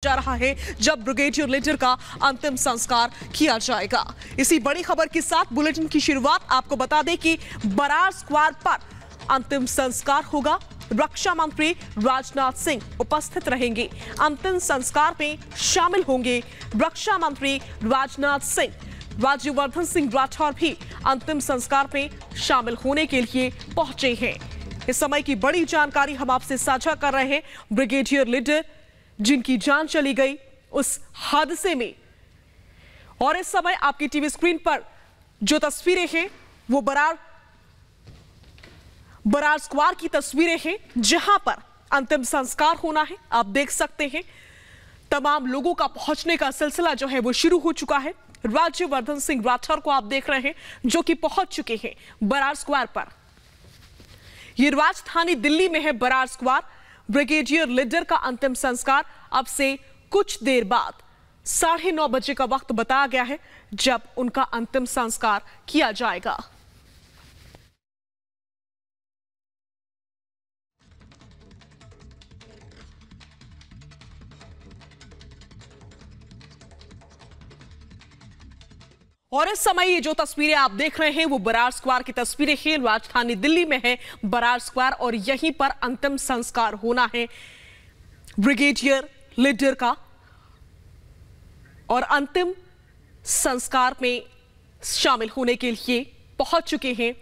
जा रहा है जब ब्रिगेडियर लीडर का अंतिम संस्कार किया जाएगा। इसी बड़ी खबर के साथ बुलेटिन की शुरुआत आपको बता दें कि बरार स्क्वायर पर अंतिम संस्कार होगा। रक्षा मंत्री राजनाथ सिंह उपस्थित रहेंगे। अंतिम संस्कार में शामिल होंगे रक्षा मंत्री राजनाथ सिंह। राज्यवर्धन सिंह राठौर भी अंतिम संस्कार में शामिल होने के लिए पहुंचे हैं। इस समय की बड़ी जानकारी हम आपसे साझा कर रहे हैं। ब्रिगेडियर लीडर जिनकी जान चली गई उस हादसे में, और इस समय आपकी टीवी स्क्रीन पर जो तस्वीरें हैं वो बरार स्क्वायर की तस्वीरें हैं जहां पर अंतिम संस्कार होना है। आप देख सकते हैं तमाम लोगों का पहुंचने का सिलसिला जो है वो शुरू हो चुका है। राज्यवर्धन सिंह राठौर को आप देख रहे हैं जो कि पहुंच चुके हैं बरार स्क्वायर पर। यह राजधानी दिल्ली में है बरार स्क्वायर। ब्रिगेडियर लीडर का अंतिम संस्कार अब से कुछ देर बाद 9:30 बजे का वक्त बताया गया है जब उनका अंतिम संस्कार किया जाएगा। और इस समय ये जो तस्वीरें आप देख रहे हैं वो बरार स्क्वायर की तस्वीरें हैं। राजधानी दिल्ली में है बरार स्क्वायर और यहीं पर अंतिम संस्कार होना है ब्रिगेडियर लीडर का। और अंतिम संस्कार में शामिल होने के लिए पहुंच चुके हैं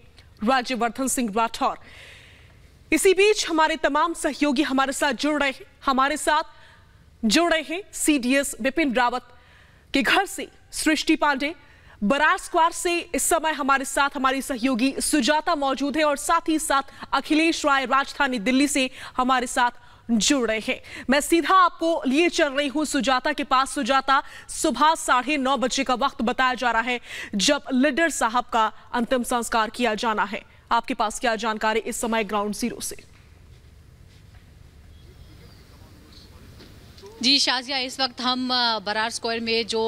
राज्यवर्धन सिंह राठौर। इसी बीच हमारे तमाम सहयोगी हमारे साथ जुड़ रहे हैं सीडीएस विपिन रावत के घर से सृष्टि पांडे। बरार स्क्वायर से इस समय हमारे साथ हमारी सहयोगी सुजाता मौजूद है और साथ ही साथ अखिलेश राय राजधानी दिल्ली से हमारे साथ जुड़ रहे हैं। मैं सीधा आपको लिए चल रही हूं सुजाता के पास। सुजाता, सुबह 9:30 बजे का वक्त बताया जा रहा है जब लीडर साहब का अंतिम संस्कार किया जाना है। आपके पास क्या जानकारी इस समय ग्राउंड जीरो से? जी शाजिया, इस वक्त हम बरार स्क्वायर में जो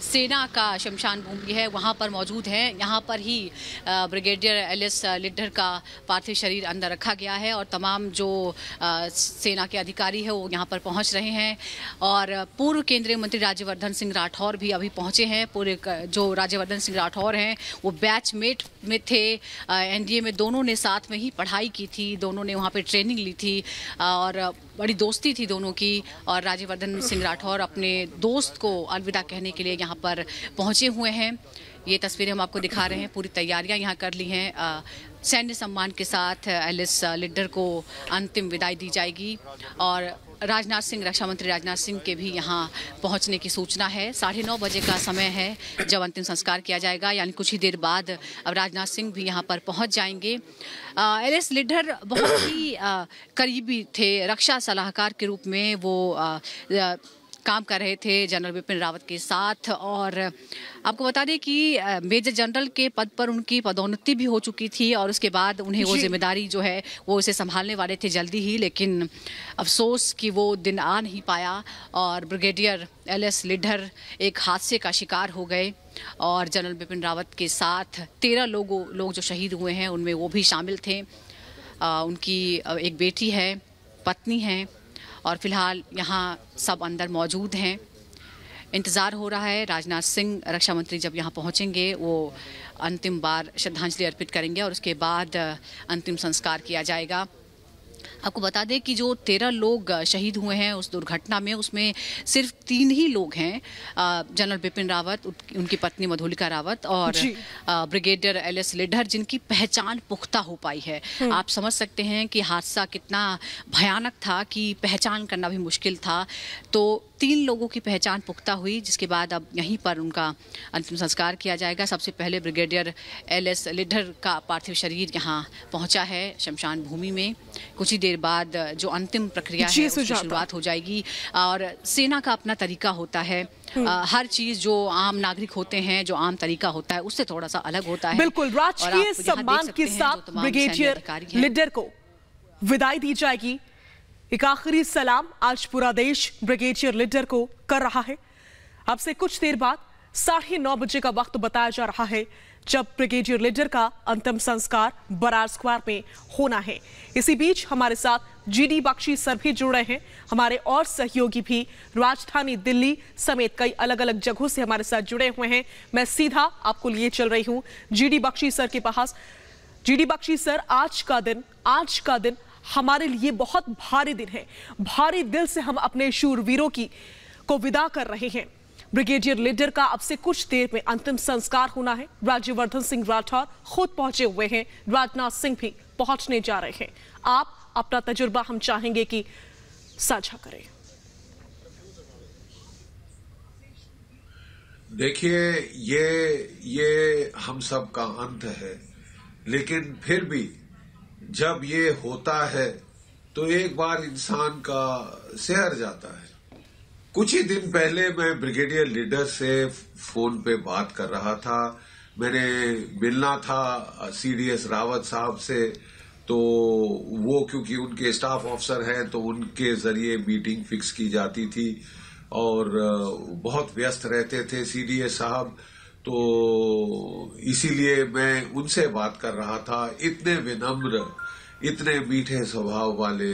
सेना का शमशान भूमि है वहाँ पर मौजूद हैं। यहाँ पर ही ब्रिगेडियर एलएस लीडर का पार्थिव शरीर अंदर रखा गया है और तमाम जो सेना के अधिकारी है वो यहाँ पर पहुँच रहे हैं। और पूर्व केंद्रीय मंत्री राज्यवर्धन सिंह राठौर भी अभी पहुँचे हैं। पूरे जो राज्यवर्धन सिंह राठौर हैं वो बैचमेट में थे, एनडीए में दोनों ने साथ में ही पढ़ाई की थी, दोनों ने वहाँ पर ट्रेनिंग ली थी और बड़ी दोस्ती थी दोनों की। और राज्यवर्धन सिंह राठौर अपने दोस्त को अलविदा कहने के लिए यहाँ पर पहुँचे हुए हैं। ये तस्वीरें हम आपको दिखा रहे हैं। पूरी तैयारियां यहाँ कर ली हैं। सैन्य सम्मान के साथ एलएस लीडर को अंतिम विदाई दी जाएगी और राजनाथ सिंह, रक्षा मंत्री राजनाथ सिंह के भी यहाँ पहुँचने की सूचना है। 9:30 बजे का समय है जब अंतिम संस्कार किया जाएगा, यानी कुछ ही देर बाद अब राजनाथ सिंह भी यहाँ पर पहुँच जाएंगे। एलएस लीडर बहुत ही करीबी थे, रक्षा सलाहकार के रूप में वो काम कर रहे थे जनरल विपिन रावत के साथ। और आपको बता दें कि मेजर जनरल के पद पर उनकी पदोन्नति भी हो चुकी थी और उसके बाद उन्हें वो जिम्मेदारी जो है वो उसे संभालने वाले थे जल्दी ही, लेकिन अफसोस कि वो दिन आ नहीं पाया और ब्रिगेडियर एलएस लीडर एक हादसे का शिकार हो गए। और जनरल विपिन रावत के साथ 13 लोग जो शहीद हुए हैं उनमें वो भी शामिल थे। उनकी एक बेटी है, पत्नी है और फिलहाल यहाँ सब अंदर मौजूद हैं। इंतज़ार हो रहा है राजनाथ सिंह रक्षा मंत्री जब यहाँ पहुँचेंगे वो अंतिम बार श्रद्धांजलि अर्पित करेंगे और उसके बाद अंतिम संस्कार किया जाएगा। आपको बता दें कि जो 13 लोग शहीद हुए हैं उस दुर्घटना में, उसमें सिर्फ 3 ही लोग हैं, जनरल बिपिन रावत, उनकी पत्नी मधुलिका रावत और ब्रिगेडियर एलएस लीडर, जिनकी पहचान पुख्ता हो पाई है। आप समझ सकते हैं कि हादसा कितना भयानक था कि पहचान करना भी मुश्किल था। तो 3 लोगों की पहचान पुख्ता हुई जिसके बाद अब यहीं पर उनका अंतिम संस्कार किया जाएगा। सबसे पहले ब्रिगेडियर एलएस लीडर का पार्थिव शरीर यहाँ पहुँचा है शमशान भूमि में। कुछ ही देर बाद जो अंतिम प्रक्रिया है उसकी शुरुआत हो जाएगी। और सेना का अपना तरीका होता है, हर चीज जो आम नागरिक होते हैं, जो आम तरीका होता है उससे थोड़ा सा अलग होता है। बिल्कुल, राजकीय सम्मान के साथ ब्रिगेडियर लीडर को विदाई दी जाएगी। एक आखिरी सलाम आज पूरा देश ब्रिगेडियर लीडर को कर रहा है। अब से कुछ देर बाद 9:30 बजे का वक्त बताया जा रहा है जब ब्रिगेडियर लीडर का अंतिम संस्कार बरार स्क्वायर में होना है। इसी बीच हमारे साथ जीडी बख्शी सर भी जुड़ रहे हैं, हमारे और सहयोगी भी राजधानी दिल्ली समेत कई अलग अलग जगहों से हमारे साथ जुड़े हुए हैं। मैं सीधा आपको लिए चल रही हूं जीडी बख्शी सर के पास। जीडी बख्शी सर, आज का दिन हमारे लिए बहुत भारी दिन है। भारी दिल से हम अपने शूरवीरों को विदा कर रहे हैं। ब्रिगेडियर लीडर का अब से कुछ देर में अंतिम संस्कार होना है। राज्यवर्धन सिंह राठौर खुद पहुंचे हुए हैं, राजनाथ सिंह भी पहुंचने जा रहे हैं। आप अपना तजुर्बा हम चाहेंगे कि साझा करें। देखिए, ये हम सब का अंत है, लेकिन फिर भी जब ये होता है तो एक बार इंसान का सिहर जाता है। कुछ ही दिन पहले मैं ब्रिगेडियर लीडर से फोन पे बात कर रहा था। मैंने मिलना था सीडीएस रावत साहब से, तो वो क्योंकि उनके स्टाफ ऑफिसर हैं तो उनके जरिए मीटिंग फिक्स की जाती थी और बहुत व्यस्त रहते थे सीडीएस साहब, तो इसीलिए मैं उनसे बात कर रहा था। इतने विनम्र, इतने मीठे स्वभाव वाले,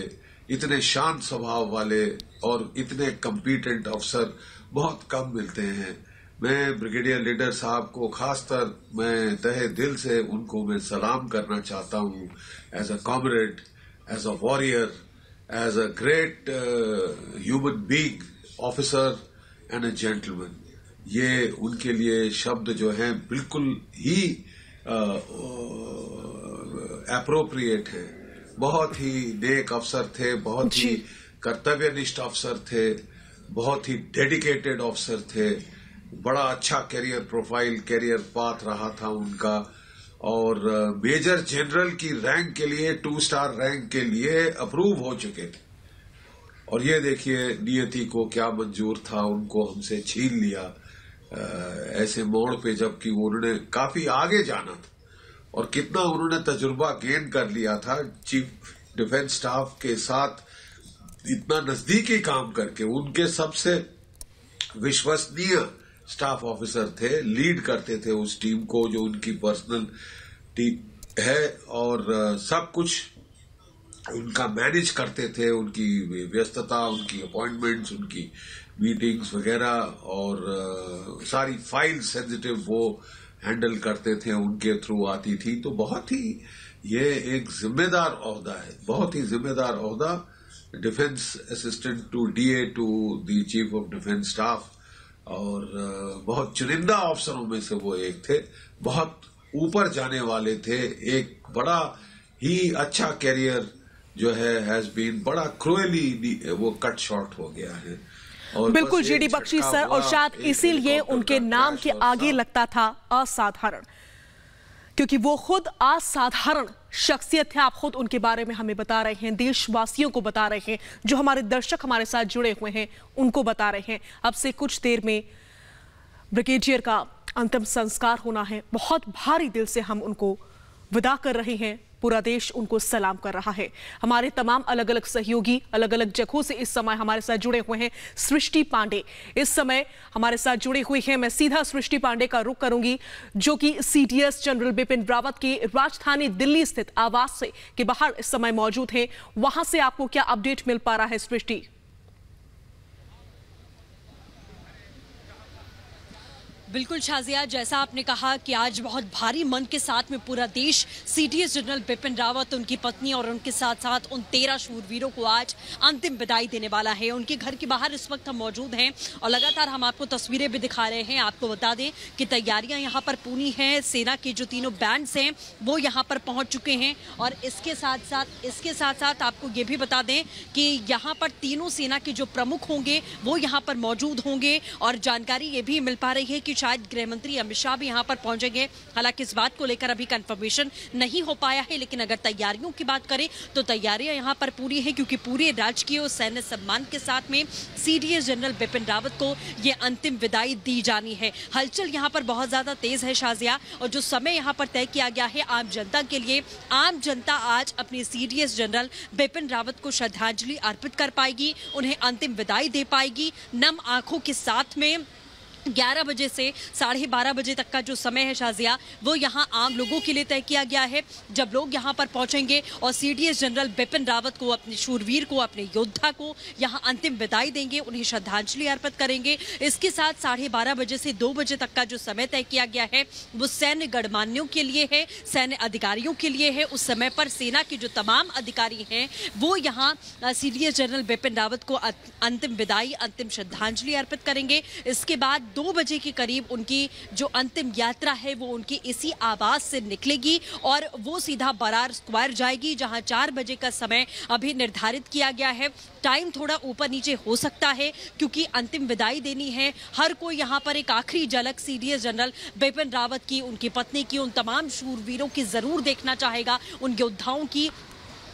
इतने शांत स्वभाव वाले और इतने कॉम्पिटेंट अफसर बहुत कम मिलते हैं। मैं ब्रिगेडियर लीडर साहब को खासकर मैं तहे दिल से उनको मैं सलाम करना चाहता हूं, as a comrade, as a warrior, as a great human being, officer and a gentleman. ये उनके लिए शब्द जो हैं बिल्कुल ही एप्रोप्रिएट है। बहुत ही नेक अफसर थे, बहुत ही कर्तव्यनिष्ठ अफसर थे, बहुत ही डेडिकेटेड अफसर थे। बड़ा अच्छा कैरियर प्रोफाइल, कैरियर पाथ रहा था उनका, और मेजर जनरल की रैंक के लिए, 2 स्टार रैंक के लिए अप्रूव हो चुके थे। और ये देखिए नियति को क्या मंजूर था, उनको हमसे छीन लिया ऐसे मोड़ पे, जबकि उन्होंने काफी आगे जाना था और कितना उन्होंने तजुर्बा गेन कर लिया था चीफ डिफेंस स्टाफ के साथ इतना नजदीकी काम करके। उनके सबसे विश्वसनीय स्टाफ ऑफिसर थे, लीड करते थे उस टीम को जो उनकी पर्सनल टीम है, और सब कुछ उनका मैनेज करते थे, उनकी व्यस्तता, उनकी अपॉइंटमेंट्स, उनकी मीटिंग्स वगैरह, और सारी फाइल सेंसिटिव वो हैंडल करते थे, उनके थ्रू आती थी। तो बहुत ही ये एक जिम्मेदार ओहदा है, बहुत ही जिम्मेदार ओहदा, defence assistant to DA to the chief of defence staff, और बहुत चुनिंदा अफसरों में से वो एक थे। बहुत ऊपर जाने वाले थे, एक बड़ा ही अच्छा कैरियर जो है हैज बीन बड़ा क्रूअली वो कट शॉर्ट हो गया है। बिल्कुल जीडी बख्शी सर, और शायद इसीलिए उनके नाम के आगे लगता था असाधारण, क्योंकि वो खुद असाधारण शख्सियत है। आप खुद उनके बारे में हमें बता रहे हैं, देशवासियों को बता रहे हैं, जो हमारे दर्शक हमारे साथ जुड़े हुए हैं उनको बता रहे हैं। अब से कुछ देर में ब्रिगेडियर का अंतिम संस्कार होना है। बहुत भारी दिल से हम उनको विदा कर रहे हैं। पूरा देश उनको सलाम कर रहा है। हमारे तमाम अलग अलग सहयोगी अलग अलग जगहों से इस समय हमारे साथ जुड़े हुए हैं। सृष्टि पांडे इस समय हमारे साथ जुड़ी हुई हैं। मैं सीधा सृष्टि पांडे का रुख करूंगी, जो कि सीडीएस जनरल बिपिन रावत की राजधानी दिल्ली स्थित आवास के बाहर इस समय मौजूद हैं। वहां से आपको क्या अपडेट मिल पा रहा है सृष्टि? बिल्कुल शाजिया, जैसा आपने कहा कि आज बहुत भारी मन के साथ में पूरा देश सीडीएस जनरल बिपिन रावत, उनकी पत्नी और उनके साथ साथ उन 13 शूरवीरों को आज अंतिम विदाई देने वाला है। उनके घर के बाहर इस वक्त हम मौजूद हैं और लगातार हम आपको तस्वीरें भी दिखा रहे हैं। आपको बता दें कि तैयारियां यहाँ पर पूरी हैं। सेना के जो तीनों बैंड्स हैं वो यहाँ पर पहुँच चुके हैं, और इसके साथ साथ आपको ये भी बता दें कि यहाँ पर तीनों सेना के जो प्रमुख होंगे वो यहाँ पर मौजूद होंगे। और जानकारी ये भी मिल पा रही है कि शायद गृह मंत्री अमित शाह भी यहां पर पहुंचेंगे। हालांकि इस बात को लेकर अभी कंफर्मेशन नहीं हो पाया है, लेकिन अगर तैयारियों की बात करें तो तैयारियां यहां पर पूरी है, क्योंकि पूरे राजकीय और सैन्य सम्मान के साथ में सीडीएस जनरल बिपिन रावत को ये अंतिम विदाई दी जानी है। हलचल यहां पर बहुत ज्यादा तेज है शाजिया, और जो समय यहां पर तय किया गया है आम जनता के लिए, आम जनता आज अपने सीडीएस जनरल बिपिन रावत को श्रद्धांजलि अर्पित कर पाएगी, उन्हें अंतिम विदाई दे पाएगी। नम आंखों के साथ में 11 बजे से 12:30 बजे तक का जो समय है शाजिया, वो यहाँ आम लोगों के लिए तय किया गया है। जब लोग यहाँ पर पहुंचेंगे और सीडीएस जनरल बिपिन रावत को, अपने शूरवीर को, अपने योद्धा को यहाँ अंतिम विदाई देंगे, उन्हें श्रद्धांजलि अर्पित करेंगे। इसके साथ 12:30 बजे से 2 बजे तक का जो समय तय किया गया है वो सैन्य गणमान्यों के लिए है, सैन्य अधिकारियों के लिए है। उस समय पर सेना के जो तमाम अधिकारी हैं वो यहाँ सीडीएस जनरल बिपिन रावत को अंतिम विदाई, अंतिम श्रद्धांजलि अर्पित करेंगे। इसके बाद 2 बजे के करीब उनकी जो अंतिम यात्रा है वो उनकी इसी आवास से निकलेगी और वो सीधा बरार स्क्वायर जाएगी, जहां 4 बजे का समय अभी निर्धारित किया गया है। टाइम थोड़ा ऊपर नीचे हो सकता है क्योंकि अंतिम विदाई देनी है। हर कोई यहाँ पर एक आखिरी झलक सीडीएस जनरल बिपिन रावत की, उनकी पत्नी की, उन तमाम शूरवीरों की जरूर देखना चाहेगा, उन योद्धाओं की,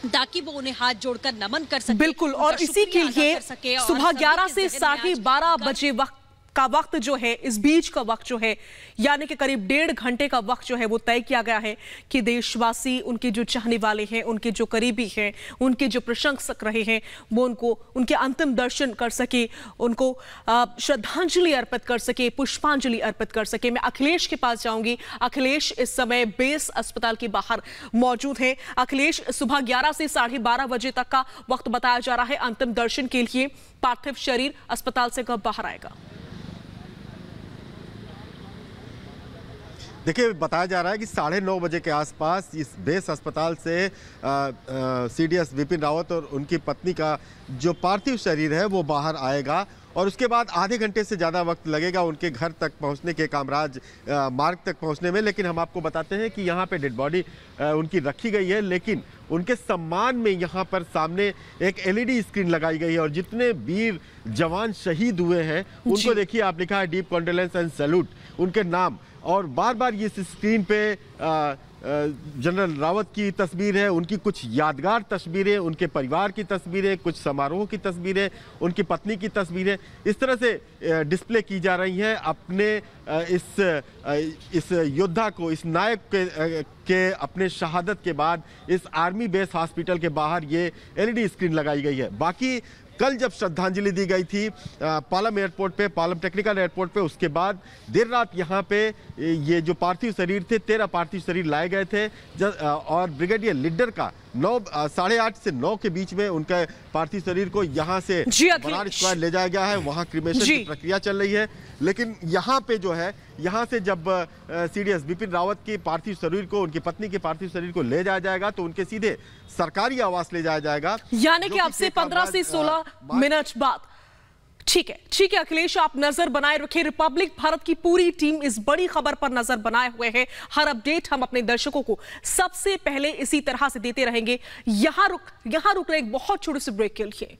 ताकि वो उन्हें हाथ जोड़कर नमन कर सके। बिल्कुल, और इसी के लिए सुबह 11 से 12:30 बजे का वक्त जो है, इस बीच का वक्त जो है, यानी कि करीब 1.5 घंटे का वक्त जो है वो तय किया गया है कि देशवासी, उनके जो चाहने वाले हैं, उनके जो करीबी हैं, उनके जो प्रशंसक रहे हैं, वो उनको उनके अंतिम दर्शन कर सके, उनको श्रद्धांजलि अर्पित कर सके, पुष्पांजलि अर्पित कर सके। मैं अखिलेश के पास जाऊंगी। अखिलेश इस समय बेस अस्पताल के बाहर मौजूद हैं। अखिलेश, सुबह 11 से 12:30 बजे तक का वक्त बताया जा रहा है अंतिम दर्शन के लिए। पार्थिव शरीर अस्पताल से कब बाहर आएगा? देखिए, बताया जा रहा है कि 9:30 बजे के आसपास इस बेस अस्पताल से सीडीएस बिपिन रावत और उनकी पत्नी का जो पार्थिव शरीर है वो बाहर आएगा और उसके बाद आधे घंटे से ज़्यादा वक्त लगेगा उनके घर तक पहुंचने के, कामराज मार्ग तक पहुंचने में। लेकिन हम आपको बताते हैं कि यहाँ पे डेड बॉडी उनकी रखी गई है, लेकिन उनके सम्मान में यहाँ पर सामने एक एलईडी स्क्रीन लगाई गई है और जितने वीर जवान शहीद हुए हैं उनको देखिए, आप लिखा है डीप कॉन्डोलेंस एंड सैल्यूट, उनके नाम। और बार बार ये स्क्रीन पे जनरल रावत की तस्वीर है, उनकी कुछ यादगार तस्वीरें, उनके परिवार की तस्वीरें, कुछ समारोह की तस्वीरें, उनकी पत्नी की तस्वीरें इस तरह से डिस्प्ले की जा रही हैं। अपने इस योद्धा को, इस नायक के अपने शहादत के बाद इस आर्मी बेस हॉस्पिटल के बाहर ये एलईडी स्क्रीन लगाई गई है। बाकी कल जब श्रद्धांजलि दी गई थी पालम एयरपोर्ट पे, पालम टेक्निकल एयरपोर्ट पे, उसके बाद देर रात यहाँ पे ये जो पार्थिव शरीर थे, 13 पार्थिव शरीर लाए गए थे और ब्रिगेडियर लीडर का 8:30 से 9 के बीच में उनके पार्थिव शरीर को यहाँ से बरार स्क्वायर ले जाया गया है। वहाँ क्रिमेशन की प्रक्रिया चल रही है। लेकिन यहाँ पे जो है, यहाँ से जब सीडीएस बिपिन रावत की पार्थिव शरीर को, उनकी पत्नी के पार्थिव शरीर को ले जाया जाएगा तो उनके सीधे सरकारी आवास ले जाया जाएगा, यानी कि अब से 15 से 16 मिनट बाद। ठीक है अखिलेश, आप नजर बनाए रखें। रिपब्लिक भारत की पूरी टीम इस बड़ी खबर पर नजर बनाए हुए है। हर अपडेट हम अपने दर्शकों को सबसे पहले इसी तरह से देते रहेंगे। यहां रुक रहे एक बहुत छोटे से ब्रेक के लिए।